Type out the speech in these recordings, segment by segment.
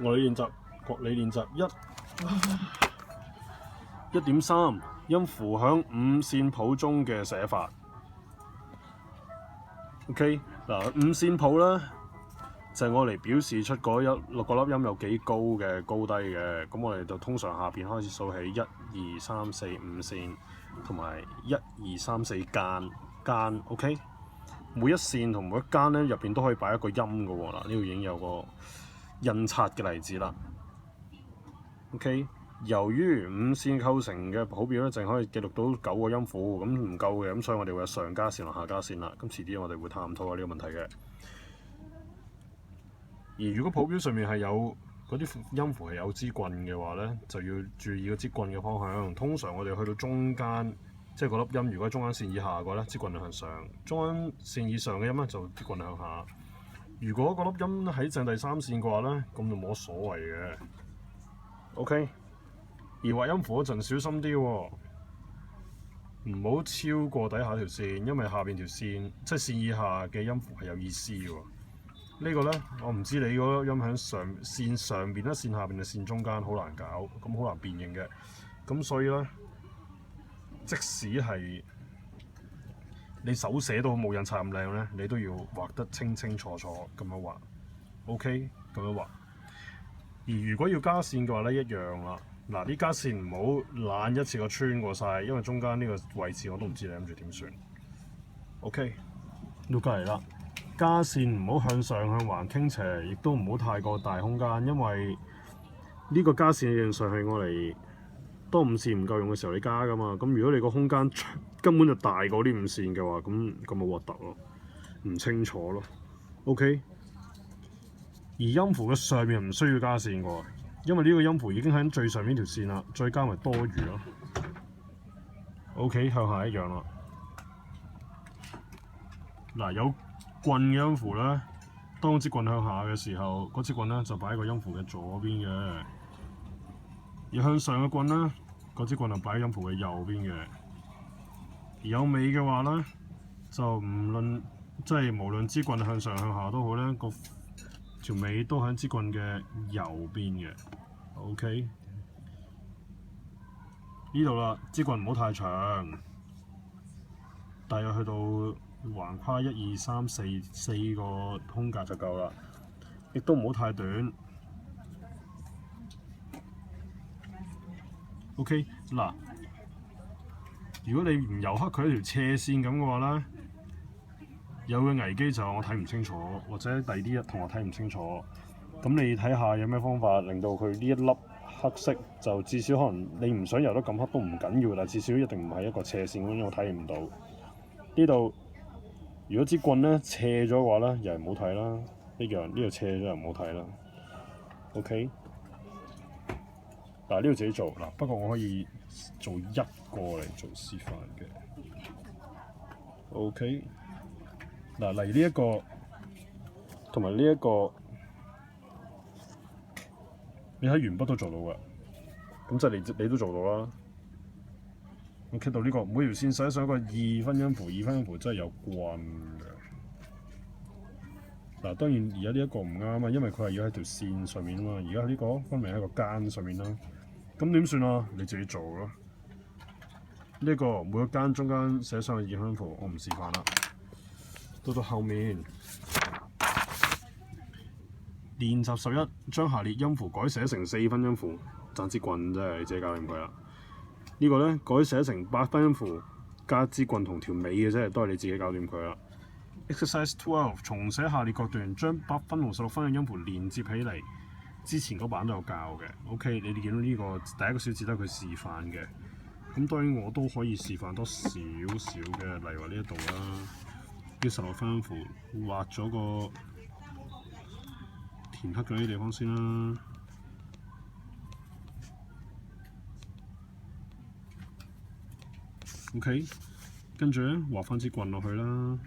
我哋練習國理練習1.3音符響五線譜中嘅寫法。OK 嗱，五線譜咧就係我嚟表示出嗰六個粒音有幾高嘅高低嘅。咁我哋就通常下邊開始數起1、2、3、4、5線，同埋1、2、3、4間。OK， 每一線同每一間咧入邊都可以擺一個音嘅喎。嗱，呢度已經有個印刷嘅例子啦。OK， 由於五線構成嘅譜表咧，淨可以記錄到9個音符，咁唔夠嘅，咁所以我哋會有上加線同下加線啦。咁遲啲我哋會探討下呢個問題嘅。而如果譜表上面係有嗰啲音符係有支棍嘅話咧，就要注意個支棍嘅方向。通常我哋去到中間，即係嗰粒音，如果中間線以下嘅話咧，支棍向上；中間線以上嘅音咧，就支棍向下。如果嗰粒音喺正第三線嘅話咧，咁就冇乜所謂嘅。OK， 而畫音符嗰陣小心啲喎，唔好超過底下條線，因為下邊條線即係線以下嘅音符係有意思嘅喎。呢個咧，我唔知你嗰個音喺線上邊咧、線下邊定線中間，好難搞，咁好難辨認嘅。咁所以咧，即使係你手寫都冇印刷咁靚咧，你都要畫得清清楚楚咁樣畫。OK， 咁樣畫。而如果要加線嘅話咧，一樣啦。嗱，啲加線唔好懶一次過穿過晒，因為中間呢個位置我都唔知你諗住點算。OK， 到隔離啦。加線唔好向上向橫傾斜，亦都唔好太過大空間，因為呢個加線理論上係我嚟當五線唔夠用嘅時候你加㗎嘛。咁如果你個空間根本就大過呢五線嘅話，咁咪核突咯，唔清楚咯。OK， 而音符嘅上面唔需要加線㗎，因為呢個音符已經喺最上面條線啦，再加埋多餘咯。OK， 向下一樣啦。嗱，有棍嘅音符咧，當支棍向下嘅時候，嗰支棍咧就擺喺個音符嘅左邊嘅；而向上嘅棍咧，嗰支棍就擺喺音符嘅右邊嘅。而有尾嘅話咧，就唔論即係無論支棍向上向下都好咧，個條尾都喺支棍嘅右邊嘅。OK， 呢度啦，支棍唔好太長，大約去到橫跨1、2、3、4個空格就夠啦，亦都唔好太短。OK， 嗱，如果你唔油黑佢一條斜線咁嘅話咧，有個危機就係我睇唔清楚，或者第二啲同學睇唔清楚。咁你睇下有咩方法令到佢呢一粒黑色就至少可能你唔想油得咁黑都唔緊要，但至少一定唔係一個斜線，咁我睇唔到。呢度如果支棍咧斜咗嘅話咧，又係唔好睇啦。一樣呢度斜咗又唔好睇啦。OK， 嗱呢度自己做嗱，不過我可以做一個嚟做示範嘅。OK， 嗱嚟呢一個同埋呢一個，你喺鉛筆都做到㗎，咁即係你都做到啦。我傾到呢個每條線寫上一個2分音符，2分音符真係有棍嘅。嗱，當然而家呢一個唔啱啊，因為佢係要喺條線上面啊嘛。而家呢個分明喺個間上面啦。咁點算啊？你自己做咯。呢個每個間中間寫上2分音符，我唔示範啦。到後面練習11，將下列音符改寫成4分音符，爭支棍啫，你自己搞掂佢啦。呢個咧改寫成8分音符，加支棍同條尾嘅啫，都係你自己搞掂佢啦。Exercise 12，重寫下列各段，將8分同16分嘅音符連接起嚟。之前嗰版都有教嘅。OK， 你哋見到呢個第一個小節都係佢示範嘅。咁當然我都可以示範多少少嘅，例如話呢一度啦，呢16分音符畫咗個填黑咗啲地方先啦。OK， 跟住咧畫翻支棍落去啦，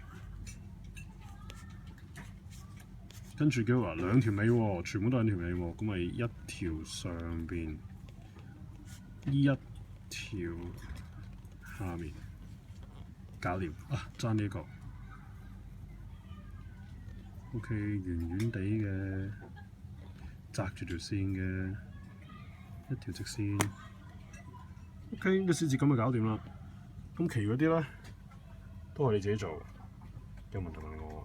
跟住叫話2條尾喎，全部都係2條尾喎，咁咪1條上邊，1條下面，搞掂啊！爭呢個 OK， 圓圓地嘅擲住條線嘅一條直線。OK， 呢個小節咁就搞掂啦。咁其餘嗰啲咧都係你自己做，有問題問我。